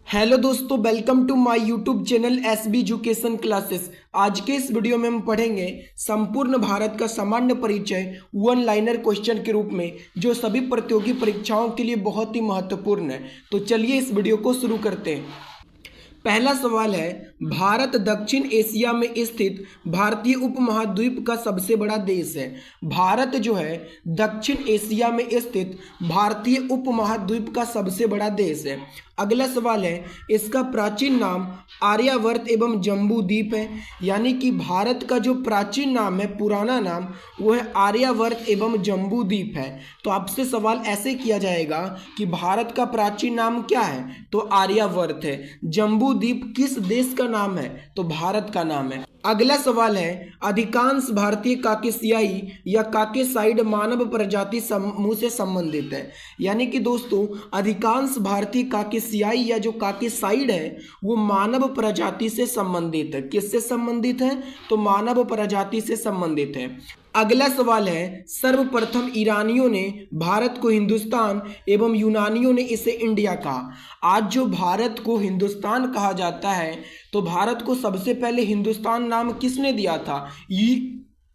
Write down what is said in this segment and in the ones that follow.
Hello दोस्तों, welcome to my YouTube channel SB education classes. आज के इस वीडियो में हम पढ़ेंगे संपूर्ण भारत का सामान्य परिचय वन लाइनर क्वेश्चन के रूप में, जो सभी प्रतियोगी परीक्षाओं के लिए बहुत ही महत्वपूर्ण है। तो चलिए इस वीडियो को शुरू करते हैं। पहला सवाल है, भारत दक्षिण एशिया में स्थित भारतीय उपमहाद्वीप का सबसे बड़ा देश है। भारत जो है दक्षिण एशिया में स्थित भारतीय उपमहाद्वीप का सबसे बड़ा देश है। अगला सवाल है, इसका प्राचीन नाम आर्यावर्त एवं जम्बू द्वीप है। यानी कि भारत का जो प्राचीन नाम है, पुराना नाम, वो है आर्यावर्त एवं जम्बू द्वीप है। तो आपसे सवाल ऐसे किया जाएगा कि भारत का प्राचीन नाम क्या है, तो आर्यावर्त है। जम्बू द्वीप किस देश का नाम है, तो भारत का नाम है। अगला सवाल है, अधिकांश भारतीय काकेशियाई या काकेसाइड मानव प्रजाति समूह से संबंधित है। यानी कि दोस्तों, अधिकांश भारतीय काकेशियाई या जो काकेसाइड है वो मानव प्रजाति से संबंधित है। किससे संबंधित है, तो मानव प्रजाति से संबंधित है। अगला सवाल है, सर्वप्रथम ईरानियों ने भारत को हिंदुस्तान एवं यूनानियों ने इसे इंडिया कहा। आज जो भारत को हिंदुस्तान कहा जाता है, तो भारत को सबसे पहले हिंदुस्तान नाम किसने दिया था,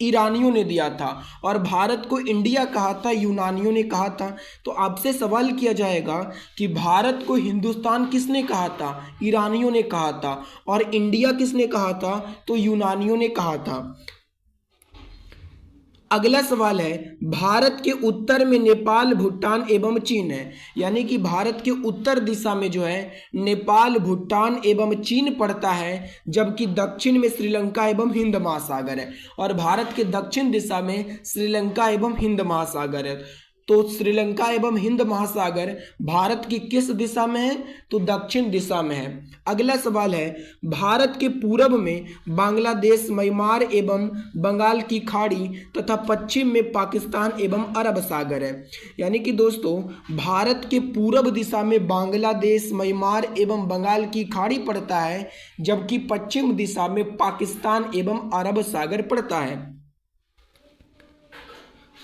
ईरानियों ने दिया था। और भारत को इंडिया कहा था, यूनानियों ने कहा था। तो आपसे सवाल किया जाएगा कि भारत को हिंदुस्तान किसने कहा था, ईरानियों ने कहा था। और इंडिया किसने कहा था, तो यूनानियों ने कहा था। अगला सवाल है, भारत के उत्तर में नेपाल, भूटान एवं चीन है। यानी कि भारत के उत्तर दिशा में जो है नेपाल, भूटान एवं चीन पड़ता है, जबकि दक्षिण में श्रीलंका एवं हिंद महासागर है। और भारत के दक्षिण दिशा में श्रीलंका एवं हिंद महासागर है। तो श्रीलंका एवं हिंद महासागर भारत की किस दिशा में है, तो दक्षिण दिशा में है। अगला सवाल है, भारत के पूरब में बांग्लादेश, म्यांमार एवं बंगाल की खाड़ी तथा पश्चिम में पाकिस्तान एवं अरब सागर है। यानी कि दोस्तों, भारत के पूरब दिशा में बांग्लादेश, म्यांमार एवं बंगाल की खाड़ी पड़ता है, जबकि पश्चिम दिशा में पाकिस्तान एवं अरब सागर पड़ता है।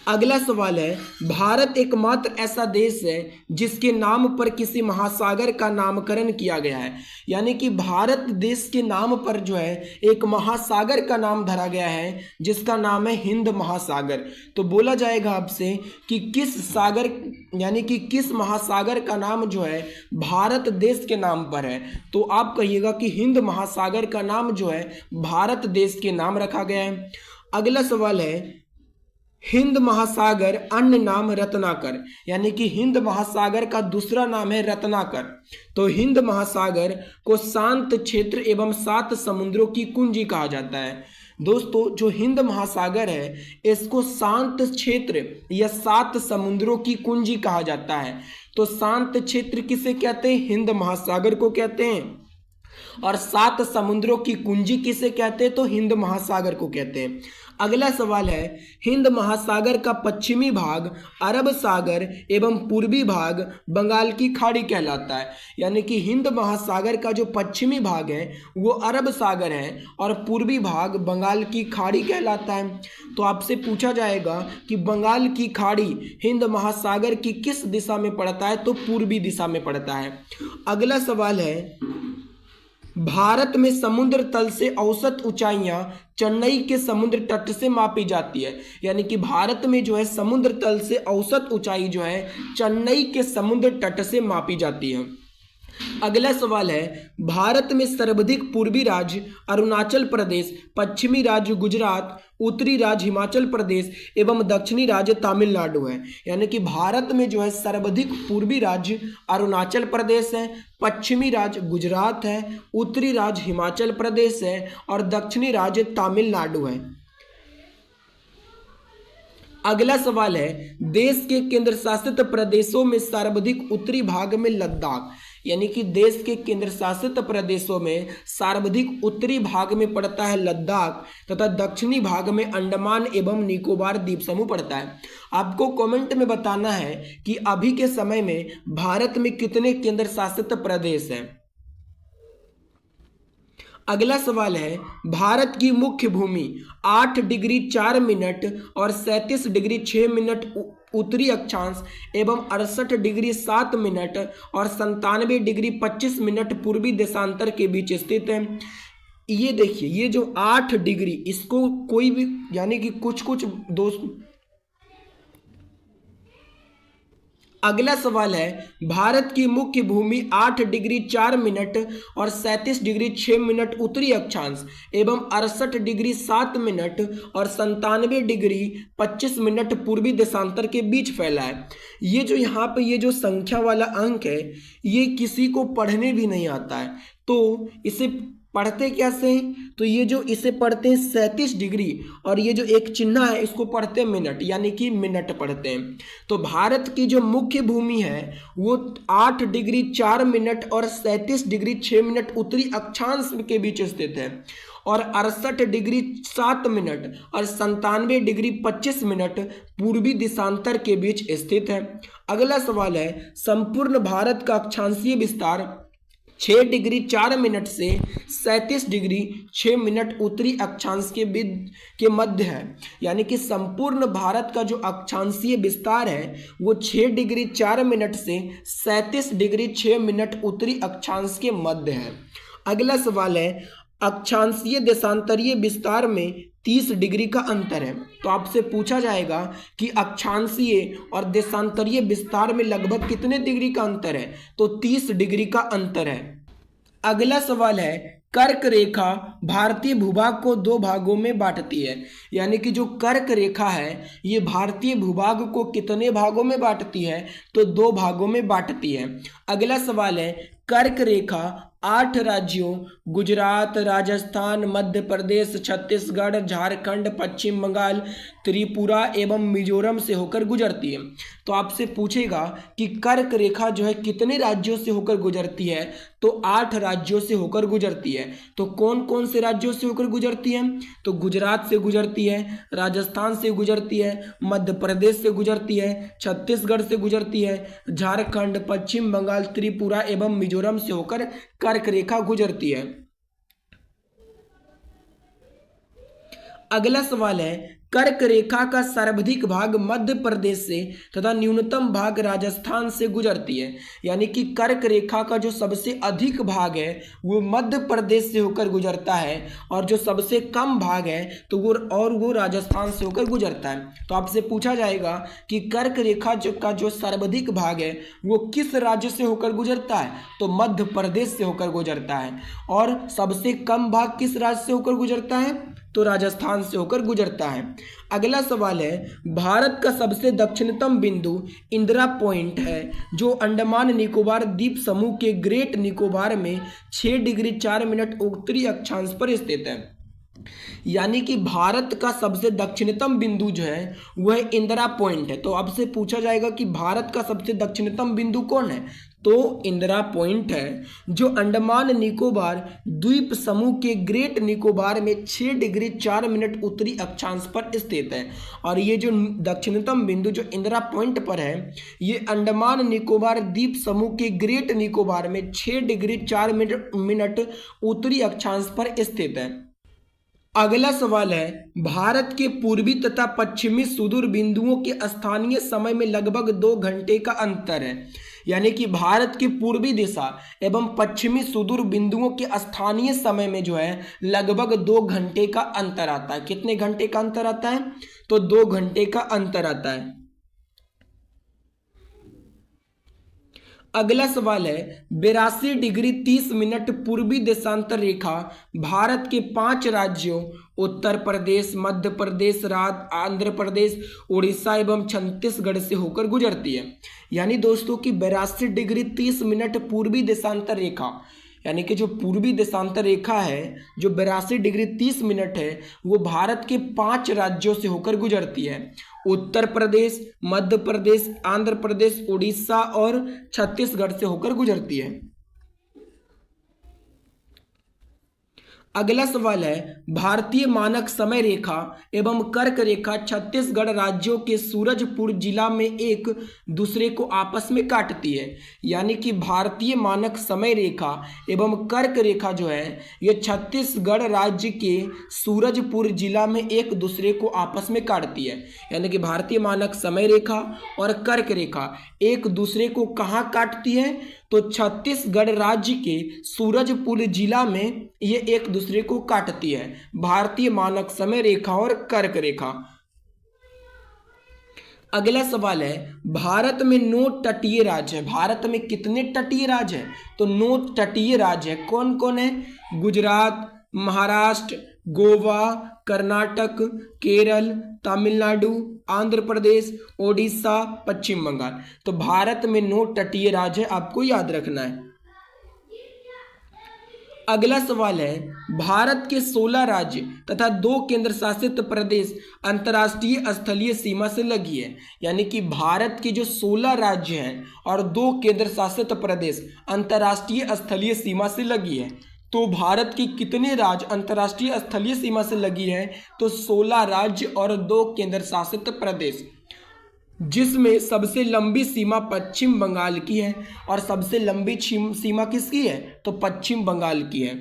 अगला सवाल है, भारत एकमात्र ऐसा देश है जिसके नाम पर किसी महासागर का नामकरण किया गया है। यानी कि भारत देश के नाम पर जो है एक महासागर का नाम धरा गया है, जिसका नाम है हिंद महासागर। तो बोला जाएगा आपसे कि किस सागर, यानी कि किस महासागर का नाम जो है भारत देश के नाम पर है, तो आप कहिएगा कि हिंद महासागर का नाम जो है भारत देश के नाम रखा गया है। अगला सवाल है, हिंद महासागर अन्य नाम रत्नाकर। यानी कि हिंद महासागर का दूसरा नाम है रत्नाकर। तो हिंद महासागर को शांत क्षेत्र एवं 7 समुद्रों की कुंजी कहा जाता है। दोस्तों, जो हिंद महासागर है इसको शांत क्षेत्र या 7 समुद्रों की कुंजी कहा जाता है। तो शांत क्षेत्र किसे कहते हैं, हिंद महासागर को कहते हैं। और 7 समुद्रों की कुंजी किसे कहते हैं, तो हिंद महासागर को कहते हैं। अगला सवाल है, हिंद महासागर का पश्चिमी भाग अरब सागर एवं पूर्वी भाग बंगाल की खाड़ी कहलाता है। यानी कि हिंद महासागर का जो पश्चिमी भाग है वो अरब सागर है और पूर्वी भाग बंगाल की खाड़ी कहलाता है। तो आपसे पूछा जाएगा कि बंगाल की खाड़ी हिंद महासागर की किस दिशा में पड़ता है, तो पूर्वी दिशा में पड़ता है। अगला सवाल है, भारत में समुद्र तल से औसत ऊंचाइयां चेन्नई के समुद्र तट से मापी जाती है। यानी कि भारत में जो है समुद्र तल से औसत ऊंचाई जो है चेन्नई के समुद्र तट से मापी जाती है। अगला सवाल है, भारत में सर्वाधिक पूर्वी राज्य अरुणाचल प्रदेश, पश्चिमी राज्य गुजरात, उत्तरी राज्य हिमाचल प्रदेश एवं दक्षिणी राज्य तमिलनाडु है। यानी कि भारत में जो है सर्वाधिक पूर्वी राज्य अरुणाचल प्रदेश है, पश्चिमी राज्य गुजरात है, उत्तरी राज्य हिमाचल प्रदेश है और दक्षिणी राज्य तमिलनाडु है। अगला सवाल है, देश के केंद्र शासित प्रदेशों में सर्वाधिक उत्तरी भाग में लद्दाख। यानी कि देश के केंद्र शासित प्रदेशों में सर्वाधिक उत्तरी भाग में पड़ता है लद्दाख तथा दक्षिणी भाग में अंडमान एवं निकोबार द्वीप समूह पड़ता है। आपको कमेंट में बताना है कि अभी के समय में भारत में कितने केंद्र शासित प्रदेश हैं। अगला सवाल है, भारत की मुख्य भूमि 8 डिग्री 4 मिनट और 37 डिग्री 6 मिनट उत्तरी अक्षांश एवं 68 डिग्री 7 मिनट और 97 डिग्री 25 मिनट पूर्वी देशांतर के बीच स्थित है। ये देखिए, ये जो 8 डिग्री, इसको कोई भी यानी कि कुछ कुछ दोस्त। अगला सवाल है, भारत की मुख्य भूमि 8 डिग्री 4 मिनट और 37 डिग्री 6 मिनट उत्तरी अक्षांश एवं 68 डिग्री 7 मिनट और 97 डिग्री 25 मिनट पूर्वी देशांतर के बीच फैला है। ये जो यहाँ पे ये जो संख्या वाला अंक है, ये किसी को पढ़ने भी नहीं आता है, तो इसे पढ़ते कैसे हैं? तो ये जो इसे पढ़ते हैं 37 डिग्री और ये जो एक चिन्ह है इसको पढ़ते हैं मिनट, यानी कि मिनट पढ़ते हैं। तो भारत की जो मुख्य भूमि है वो 8 डिग्री 4 मिनट और 37 डिग्री 6 मिनट उत्तरी अक्षांश के बीच स्थित है और 68 डिग्री 7 मिनट और 97 डिग्री 25 मिनट पूर्वी देशांतर के बीच स्थित है। अगला सवाल है, संपूर्ण भारत का अक्षांशीय विस्तार 6 डिग्री 4 मिनट से 37 डिग्री 6 मिनट उत्तरी अक्षांश के मध्य है। यानी कि संपूर्ण भारत का जो अक्षांशीय विस्तार है वो 6 डिग्री 4 मिनट से 37 डिग्री 6 मिनट उत्तरी अक्षांश के मध्य है। अगला सवाल है, अक्षांशीय देशांतरीय विस्तार में 30 डिग्री का अंतर है। तो आपसे पूछा जाएगा कि अक्षांशीय और देशांतरीय विस्तार में लगभग कितने डिग्री का अंतर है? तो 30 डिग्री का अंतर है। अगला सवाल है, कर्क रेखा भारतीय भूभाग को 2 भागों में बांटती है। यानी कि जो कर्क रेखा है ये भारतीय भूभाग को कितने भागों में बांटती है? तो 2 भागों में बांटती है। अगला सवाल है, कर्क रेखा 8 राज्यों गुजरात, राजस्थान, मध्य प्रदेश, छत्तीसगढ़, झारखंड, पश्चिम बंगाल, त्रिपुरा एवं मिजोरम से होकर गुजरती है। तो आपसे पूछेगा कि कर्क रेखा जो है कितने राज्यों से होकर गुजरती है? तो 8 राज्यों से होकर गुजरती है। तो कौन कौन से राज्यों से होकर गुजरती है? तो गुजरात से गुजरती है, राजस्थान से गुजरती है, मध्य प्रदेश से गुजरती है, छत्तीसगढ़ से गुजरती है, झारखंड, पश्चिम बंगाल, त्रिपुरा एवं मिजोरम से होकर कर्क रेखा गुजरती है। अगला सवाल है, कर्क रेखा का सर्वाधिक भाग मध्य प्रदेश से तथा न्यूनतम भाग राजस्थान से गुजरती है। यानी कि कर्क रेखा का जो सबसे अधिक भाग है वो मध्य प्रदेश से होकर गुजरता है और जो सबसे कम भाग है तो वो राजस्थान से होकर गुजरता है। तो आपसे पूछा जाएगा कि कर्क रेखा का जो सर्वाधिक भाग है वो किस राज्य से होकर गुजरता है? तो मध्य प्रदेश से होकर गुजरता है। और सबसे कम भाग किस राज्य से होकर गुजरता है? तो राजस्थान से होकर गुजरता है। अगला सवाल है, भारत का सबसे दक्षिणतम बिंदु इंदिरा पॉइंट है जो अंडमान निकोबार द्वीप समूह के ग्रेट निकोबार में 6 डिग्री 4 मिनट उत्तरी अक्षांश पर स्थित है। यानी कि भारत का सबसे दक्षिणतम बिंदु जो है वह इंदिरा पॉइंट है। तो आपसे पूछा जाएगा कि भारत का सबसे दक्षिणतम बिंदु कौन है? तो इंदिरा पॉइंट है जो अंडमान निकोबार द्वीप समूह के ग्रेट निकोबार में 6 डिग्री 4 मिनट उत्तरी अक्षांश पर स्थित है। और ये जो दक्षिणतम बिंदु जो इंदिरा पॉइंट पर है ये अंडमान निकोबार द्वीप समूह के ग्रेट निकोबार में 6 डिग्री 4 मिनट उत्तरी अक्षांश पर स्थित है। अगला सवाल है, भारत के पूर्वी तथा पश्चिमी सुदूर बिंदुओं के स्थानीय समय में लगभग 2 घंटे का अंतर है। यानी कि भारत की पूर्वी दिशा एवं पश्चिमी सुदूर बिंदुओं के स्थानीय समय में जो है लगभग 2 घंटे का अंतर आता है। कितने घंटे का अंतर आता है? तो 2 घंटे का अंतर आता है। अगला सवाल है, 82 डिग्री 30 मिनट पूर्वी देशांतर रेखा भारत के 5 राज्यों उत्तर प्रदेश, मध्य प्रदेश, आंध्र प्रदेश, उड़ीसा एवं छत्तीसगढ़ से होकर गुजरती है। यानी दोस्तों कि 82 डिग्री 30 मिनट पूर्वी देशांतर रेखा, यानी कि जो पूर्वी देशांतर रेखा है जो 82 डिग्री 30 मिनट है वो भारत के 5 राज्यों से होकर गुजरती है। उत्तर प्रदेश, मध्य प्रदेश, आंध्र प्रदेश, उड़ीसा और छत्तीसगढ़ से होकर गुजरती है। अगला सवाल है, भारतीय मानक समय रेखा एवं कर्क रेखा छत्तीसगढ़ राज्यों के सूरजपुर जिला में एक दूसरे को आपस में काटती है। यानी कि भारतीय मानक समय रेखा एवं कर्क रेखा जो है ये छत्तीसगढ़ राज्य के सूरजपुर जिला में एक दूसरे को आपस में काटती है। यानी कि भारतीय मानक समय रेखा और कर्क रेखा एक दूसरे को कहाँ काटती है, तो छत्तीसगढ़ राज्य के सूरजपुर जिला में ये एक दूसरे को काटती है, भारतीय मानक समय रेखा और कर्क रेखा। अगला सवाल है, भारत में 9 तटीय राज्य है। भारत में कितने तटीय राज्य हैं, तो 9 तटीय राज्य है। कौन कौन है, गुजरात, महाराष्ट्र, गोवा, कर्नाटक, केरल, तमिलनाडु, आंध्र प्रदेश, ओडिशा, पश्चिम बंगाल। तो भारत में 9 तटीय राज्य है, आपको याद रखना है। अगला सवाल है, भारत के 16 राज्य तथा 2 केंद्र शासित प्रदेश अंतर्राष्ट्रीय स्थलीय सीमा से लगी है। यानी कि भारत के जो 16 राज्य हैं और 2 केंद्र शासित प्रदेश अंतर्राष्ट्रीय स्थलीय सीमा से लगी है। तो भारत की कितने राज्य अंतर्राष्ट्रीय स्थलीय सीमा से लगी है, तो 16 राज्य और 2 केंद्र शासित प्रदेश, जिसमें सबसे लंबी सीमा पश्चिम बंगाल की है। और सबसे लंबी सीमा किसकी है, तो पश्चिम बंगाल की है।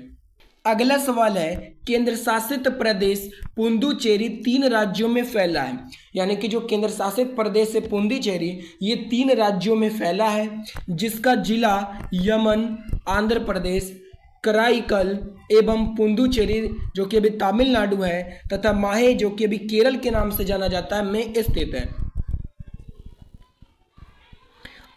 अगला सवाल है, केंद्र शासित प्रदेश पुडुचेरी 3 राज्यों में फैला है। यानी कि जो केंद्र शासित प्रदेश है पुडुचेरी ये 3 राज्यों में फैला है, जिसका जिला यमन, आंध्र प्रदेश, कराईकल एवं पुडुचेरी जो कि अभी तमिलनाडु है तथा माहे जो कि अभी केरल के नाम से जाना जाता है में स्थित है।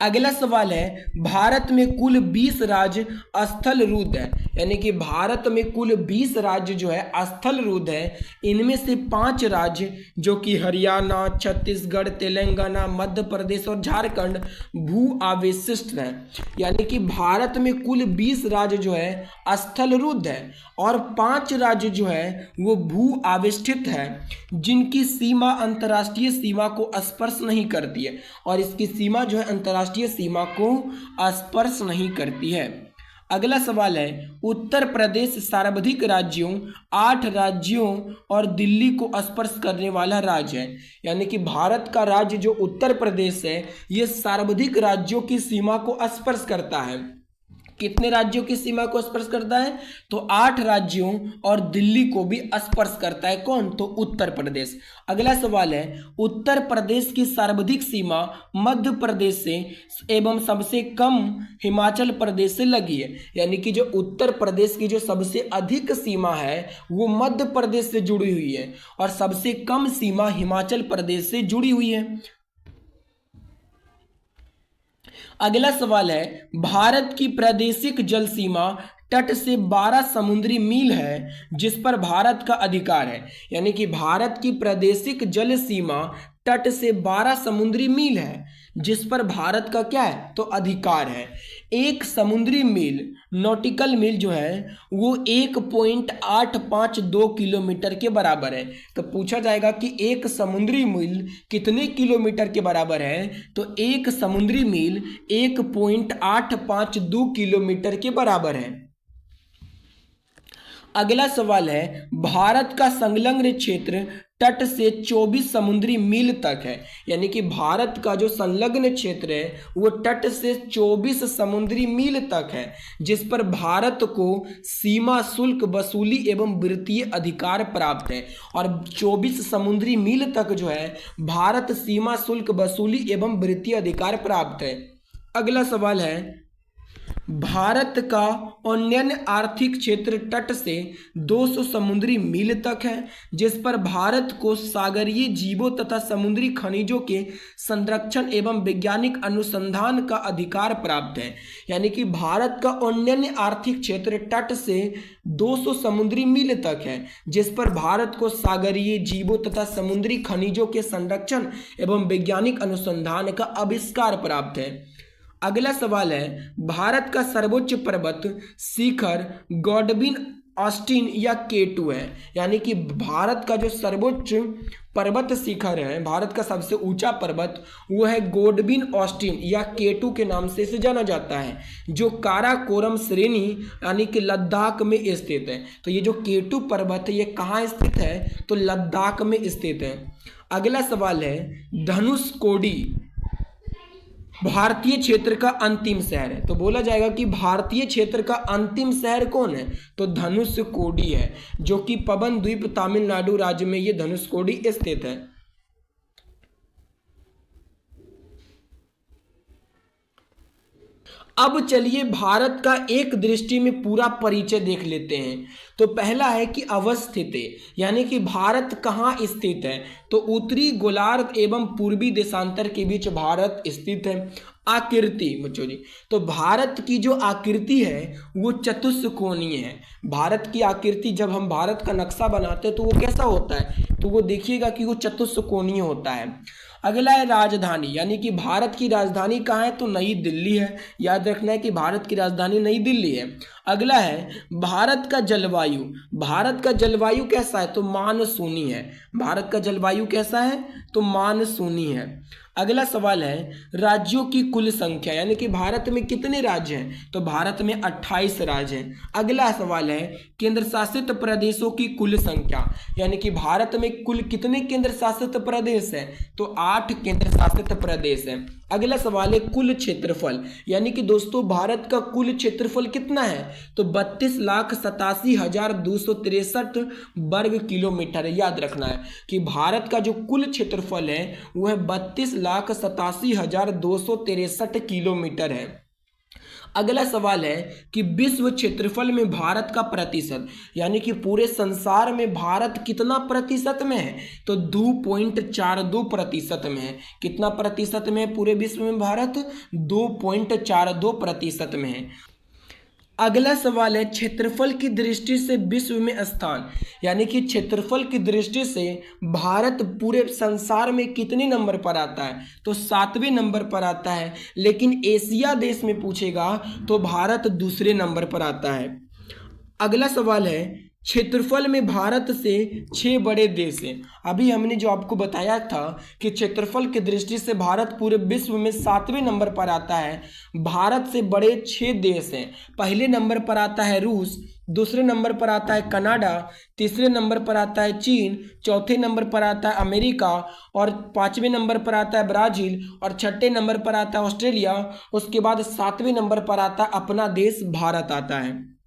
अगला सवाल है, भारत में कुल 20 राज्य स्थल रुद्ध है। यानी कि भारत में कुल 20 राज्य जो है स्थल रुद्ध है। इनमें से 5 राज्य जो कि हरियाणा, छत्तीसगढ़, तेलंगाना, मध्य प्रदेश और झारखंड भू आवेशित हैं। यानी कि भारत में कुल 20 राज्य जो है स्थल रुद्ध है और 5 राज्य जो है वो भू आवेष्टित है, जिनकी सीमा अंतर्राष्ट्रीय सीमा को स्पर्श नहीं करती है। और इसकी सीमा जो है अंतर्राष्ट्रीय सीमा को स्पर्श नहीं करती है। अगला सवाल है, उत्तर प्रदेश सर्वाधिक राज्यों 8 राज्यों और दिल्ली को स्पर्श करने वाला राज्य है। यानी कि भारत का राज्य जो उत्तर प्रदेश है ये सर्वाधिक राज्यों की सीमा को स्पर्श करता है। कितने राज्यों की सीमा को स्पर्श करता है, तो 8 राज्यों और दिल्ली को भी स्पर्श करता है। कौन, तो उत्तर प्रदेश। अगला सवाल है, उत्तर प्रदेश की सर्वाधिक सीमा मध्य प्रदेश से एवं सबसे कम हिमाचल प्रदेश से लगी है। यानी कि जो उत्तर प्रदेश की जो सबसे अधिक सीमा है वो मध्य प्रदेश से जुड़ी हुई है और सबसे कम सीमा हिमाचल प्रदेश से जुड़ी हुई है। अगला सवाल है, भारत की प्रादेशिक जल सीमा तट से 12 समुद्री मील है जिस पर भारत का अधिकार है। यानी कि भारत की प्रादेशिक जल सीमा तट से 12 समुद्री मील है जिस पर भारत का क्या है, तो अधिकार है। एक समुद्री मील नॉटिकल मील जो है वो 1.852 किलोमीटर के बराबर है। तो पूछा जाएगा कि एक समुद्री मील कितने किलोमीटर के बराबर है, तो एक समुद्री मील 1.852 किलोमीटर के बराबर है। अगला सवाल है, भारत का संलग्न क्षेत्र तट से 24 समुद्री मील तक है। यानी कि भारत का जो संलग्न क्षेत्र है वो तट से 24 समुद्री मील तक है, जिस पर भारत को सीमा शुल्क वसूली एवं वित्तीय अधिकार प्राप्त है। और 24 समुद्री मील तक जो है भारत सीमा शुल्क वसूली एवं वित्तीय अधिकार प्राप्त है। अगला सवाल है, भारत का अन्य आर्थिक क्षेत्र तट से 200 समुद्री मील तक है, जिस पर भारत को सागरीय जीवों तथा समुद्री खनिजों के संरक्षण एवं वैज्ञानिक अनुसंधान का अधिकार प्राप्त है। यानी कि भारत का अन्य आर्थिक क्षेत्र तट से 200 समुद्री मील तक है, जिस पर भारत को सागरीय जीवों तथा समुद्री खनिजों के संरक्षण एवं वैज्ञानिक अनुसंधान का आविष्कार प्राप्त है। अगला सवाल है, भारत का सर्वोच्च पर्वत शिखर गॉडविन ऑस्टिन या K2 है। यानी कि भारत का जो सर्वोच्च पर्वत शिखर है, भारत का सबसे ऊंचा पर्वत, वो है गोडविन ऑस्टिन या केटू के नाम से इसे जाना जाता है, जो काराकोरम श्रेणी यानी कि लद्दाख में स्थित है। तो ये जो केटू पर्वत है ये कहाँ स्थित है, तो लद्दाख में स्थित है। अगला सवाल है, धनुषकोडी भारतीय क्षेत्र का अंतिम शहर है। तो बोला जाएगा कि भारतीय क्षेत्र का अंतिम शहर कौन है, तो धनुषकोडी है, जो कि पवन द्वीप तमिलनाडु राज्य में ये धनुषकोडी स्थित है। अब चलिए भारत का एक दृष्टि में पूरा परिचय देख लेते हैं। तो पहला है कि अवस्थित है, यानी कि भारत कहाँ स्थित है, तो उत्तरी गोलार्ध एवं पूर्वी देशांतर के बीच भारत स्थित है। आकृति बच्चों जी, तो भारत की जो आकृति है वो चतुष्कोणीय है। भारत की आकृति जब हम भारत का नक्शा बनाते हैं तो वो कैसा होता है, तो वो देखिएगा कि वो चतुष्कोणीय होता है। अगला है राजधानी, यानी कि भारत की राजधानी कहाँ है, तो नई दिल्ली है। याद रखना है कि भारत की राजधानी नई दिल्ली है। अगला है भारत का जलवायु, भारत का जलवायु कैसा है, तो मानसूनी है। भारत का जलवायु कैसा है, तो मानसूनी है। अगला सवाल है राज्यों की कुल संख्या, यानी कि भारत में कितने राज्य हैं, तो भारत में 28 राज्य हैं। अगला सवाल है केंद्र शासित प्रदेशों की कुल संख्या, यानी कि भारत में कुल कितने केंद्र शासित प्रदेश हैं, तो 8 केंद्र शासित प्रदेश हैं। अगला सवाल है कुल क्षेत्रफल, यानी कि दोस्तों भारत का कुल क्षेत्रफल कितना है, तो 32,87,263 वर्ग किलोमीटर है। याद रखना है कि भारत का जो कुल क्षेत्रफल है वो है 32,87,263 किलोमीटर है। अगला सवाल है कि विश्व क्षेत्रफल में भारत का प्रतिशत, यानी कि पूरे संसार में भारत कितना प्रतिशत में है, तो 2.42% में है। कितना प्रतिशत में है पूरे विश्व में भारत, 2.42% में है। अगला सवाल है क्षेत्रफल की दृष्टि से विश्व में स्थान, यानी कि क्षेत्रफल की दृष्टि से भारत पूरे संसार में कितने नंबर पर आता है, तो 7वें नंबर पर आता है। लेकिन एशिया देश में पूछेगा तो भारत दूसरे नंबर पर आता है। अगला सवाल है क्षेत्रफल में भारत से 6 बड़े देश हैं। अभी हमने जो आपको बताया था कि क्षेत्रफल की दृष्टि से भारत पूरे विश्व में 7वें नंबर पर आता है। भारत से बड़े 6 देश हैं। पहले नंबर पर आता है रूस, दूसरे नंबर पर आता है कनाडा, तीसरे नंबर पर आता है चीन, चौथे नंबर पर आता है अमेरिका, और 5वें नंबर पर आता है ब्राज़ील, और 6ठे नंबर पर आता है ऑस्ट्रेलिया। उसके बाद 7वें नंबर पर आता है अपना देश भारत आता है।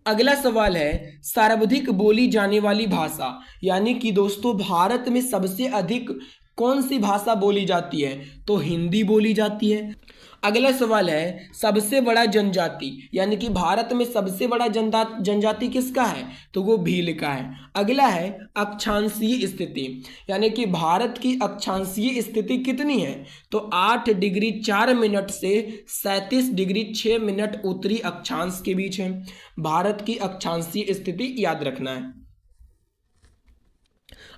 अगला सवाल है सर्वाधिक बोली जाने वाली भाषा, यानी कि दोस्तों भारत में सबसे अधिक कौन सी भाषा बोली जाती है, तो हिंदी बोली जाती है। अगला सवाल है सबसे बड़ा जनजाति, यानी कि भारत में सबसे बड़ा जनजाति किसका है, तो वो भील का है। अगला है अक्षांशीय स्थिति, यानी कि भारत की अक्षांशीय स्थिति कितनी है, तो 8 डिग्री 4 मिनट से 37 डिग्री 6 मिनट उत्तरी अक्षांश के बीच है भारत की अक्षांशीय स्थिति। याद रखना है।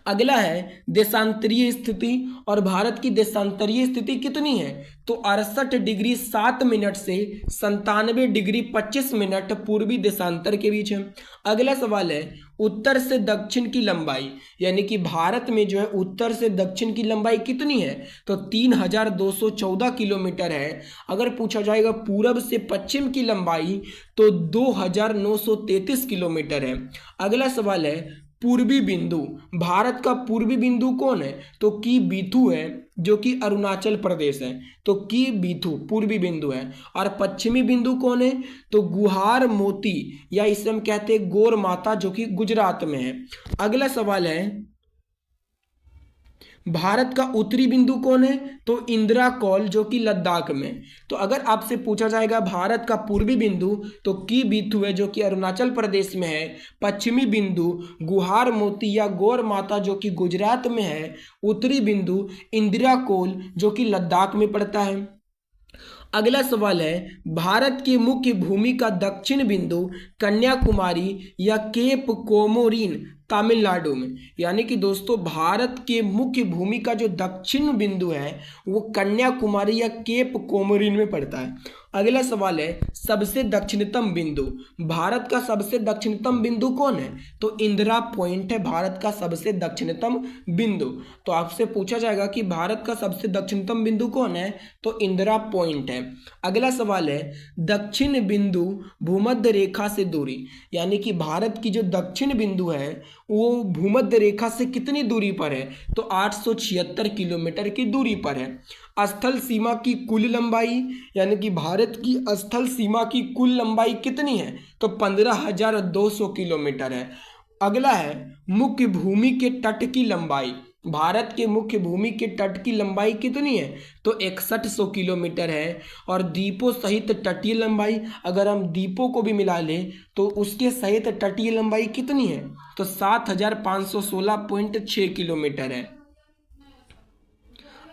अगला है देशांतरीय स्थिति, और भारत की देशांतरीय स्थिति कितनी है, तो 68 डिग्री 7 मिनट से 97 डिग्री 25 मिनट पूर्वी देशांतर के बीच है। अगला सवाल है उत्तर से दक्षिण की लंबाई, यानी कि भारत में जो है उत्तर से दक्षिण की लंबाई कितनी है, तो 3214 किलोमीटर है। अगर पूछा जाएगा पूरब से पश्चिम की लंबाई तो 2933 किलोमीटर है। अगला सवाल है पूर्वी बिंदु, भारत का पूर्वी बिंदु कौन है, तो की बीथू है, जो कि अरुणाचल प्रदेश है, तो की बीथू पूर्वी बिंदु है। और पश्चिमी बिंदु कौन है, तो गुहार मोती या इसे हम कहते हैं गोर माता, जो कि गुजरात में है। अगला सवाल है भारत का उत्तरी बिंदु कौन है, तो इंदिरा कौल, जो कि लद्दाख में। तो अगर आपसे पूछा जाएगा भारत का पूर्वी बिंदु, तो की बीथू है, जो कि अरुणाचल प्रदेश में है। पश्चिमी बिंदु गुहार मोती या गौर माता, जो कि गुजरात में है। उत्तरी बिंदु इंदिरा कौल, जो कि लद्दाख में पड़ता है। अगला सवाल है भारत की मुख्य भूमि का दक्षिण बिंदु कन्याकुमारी या केप कोमोरिन तमिलनाडु में, यानी कि दोस्तों भारत के मुख्य भूमि का जो दक्षिण बिंदु है वो कन्याकुमारी या केप कोमोरिन में पड़ता है। अगला सवाल है सबसे दक्षिणतम बिंदु। भारत का सबसे दक्षिणतम बिंदु कौन है? तो इंदिरा पॉइंट है भारत का सबसे दक्षिणतम बिंदु। तो आपसे पूछा जाएगा कि भारत का सबसे दक्षिणतम बिंदु कौन है? तो इंदिरा पॉइंट है। अगला सवाल है दक्षिण बिंदु भूमध्य रेखा से दूरी, यानी कि भारत की जो दक्षिण बिंदु है वो भूमध्य रेखा से कितनी दूरी पर है? तो 876 किलोमीटर की दूरी पर है। स्थल सीमा की कुल लंबाई, यानी कि भारत की स्थल सीमा की कुल लंबाई कितनी है? तो 15,200 किलोमीटर है। अगला है मुख्य भूमि के तट की लंबाई। भारत के मुख्य भूमि के तट की लंबाई कितनी है? तो 6100 किलोमीटर है। और द्वीपों सहित तटीय लंबाई, अगर हम द्वीपों को भी मिला लें तो उसके सहित तटीय लंबाई कितनी है? तो 7516.6 किलोमीटर है।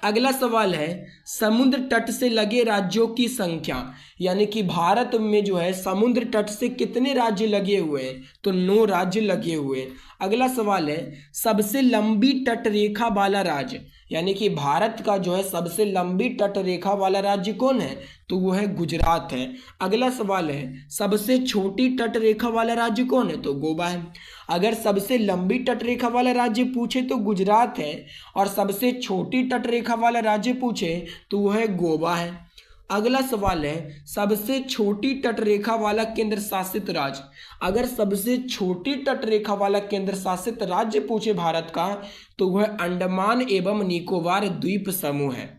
अगला सवाल है समुद्र तट से लगे राज्यों की संख्या, यानी कि भारत में जो है समुद्र तट से कितने राज्य लगे हुए हैं? तो 9 राज्य लगे हुए हैं। अगला सवाल है सबसे लंबी तट रेखा वाला राज्य, यानी कि भारत का जो है सबसे लंबी तट रेखा वाला राज्य कौन है? तो वो है गुजरात है। अगला सवाल है सबसे छोटी तट रेखा वाला राज्य कौन है? तो गोवा है। अगर सबसे लंबी तट रेखा वाला राज्य पूछे तो गुजरात है, और सबसे छोटी तट रेखा वाला राज्य पूछे तो वो है गोवा है। अगला सवाल है सबसे छोटी तट रेखा वाला केंद्र शासित राज्य। अगर सबसे छोटी तट रेखा वाला केंद्र शासित राज्य पूछे भारत का तो वह अंडमान एवं निकोबार द्वीप समूह है।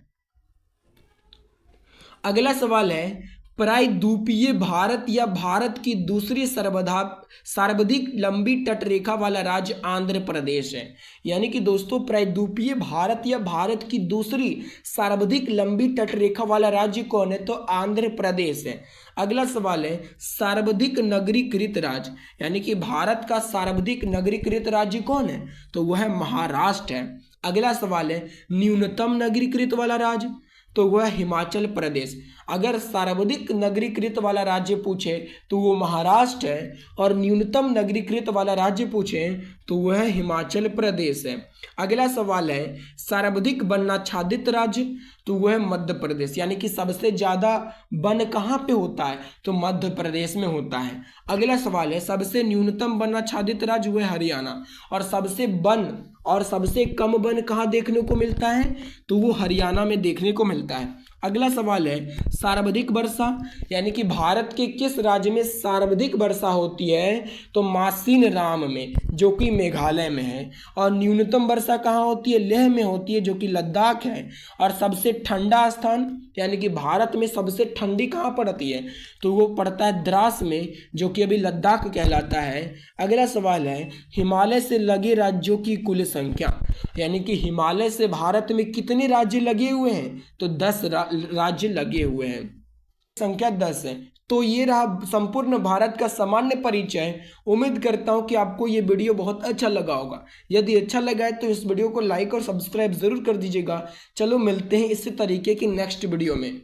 अगला सवाल है प्रायद्वीपीय भारत या भारत की दूसरी सर्वाधिक लंबी तट रेखा वाला राज्य आंध्र प्रदेश है। यानी कि दोस्तों प्रायद्वीपीय भारत या भारत की दूसरी सर्वाधिक लंबी तट रेखा वाला राज्य कौन है? तो आंध्र प्रदेश है। अगला सवाल है सर्वाधिक नगरीकृत राज्य, यानी कि भारत का सर्वाधिक नगरीकृत राज्य कौन है? तो वह है महाराष्ट्र है। अगला सवाल है न्यूनतम नगरीकृत वाला राज्य, तो वह हिमाचल प्रदेश। अगर सर्वाधिक नगरीकृत वाला राज्य पूछे तो वो महाराष्ट्र है, और न्यूनतम नगरीकृत वाला राज्य पूछे तो वह हिमाचल प्रदेश है। अगला सवाल है सर्वाधिक वनाच्छादित राज्य, तो वह मध्य प्रदेश, यानी कि सबसे ज़्यादा वन कहाँ पे होता है? तो मध्य प्रदेश में होता है। अगला सवाल है सबसे न्यूनतम वनाच्छादित राज्य, वह हरियाणा, और सबसे कम वन कहाँ देखने को मिलता है? तो वो हरियाणा में देखने को मिलता है। अगला सवाल है सर्वाधिक वर्षा, यानी कि भारत के किस राज्य में सर्वाधिक वर्षा होती है? तो मासिन राम में, जो कि मेघालय में है। और न्यूनतम वर्षा कहाँ होती है? लेह में होती है, जो कि लद्दाख है। और सबसे ठंडा स्थान, यानी कि भारत में सबसे ठंडी कहाँ पड़ती है? तो वो पड़ता है द्रास में, जो कि अभी लद्दाख कहलाता है। अगला सवाल है हिमालय से लगे राज्यों की कुल संख्या, यानी कि हिमालय से भारत में कितने राज्य लगे हुए हैं? तो 10 राज्य लगे हुए हैं, संख्या 10 है। तो ये रहा संपूर्ण भारत का सामान्य परिचय। उम्मीद करता हूँ कि आपको ये वीडियो बहुत अच्छा लगा होगा। यदि अच्छा लगा है तो इस वीडियो को लाइक और सब्सक्राइब जरूर कर दीजिएगा। चलो मिलते हैं इसी तरीके की नेक्स्ट वीडियो में।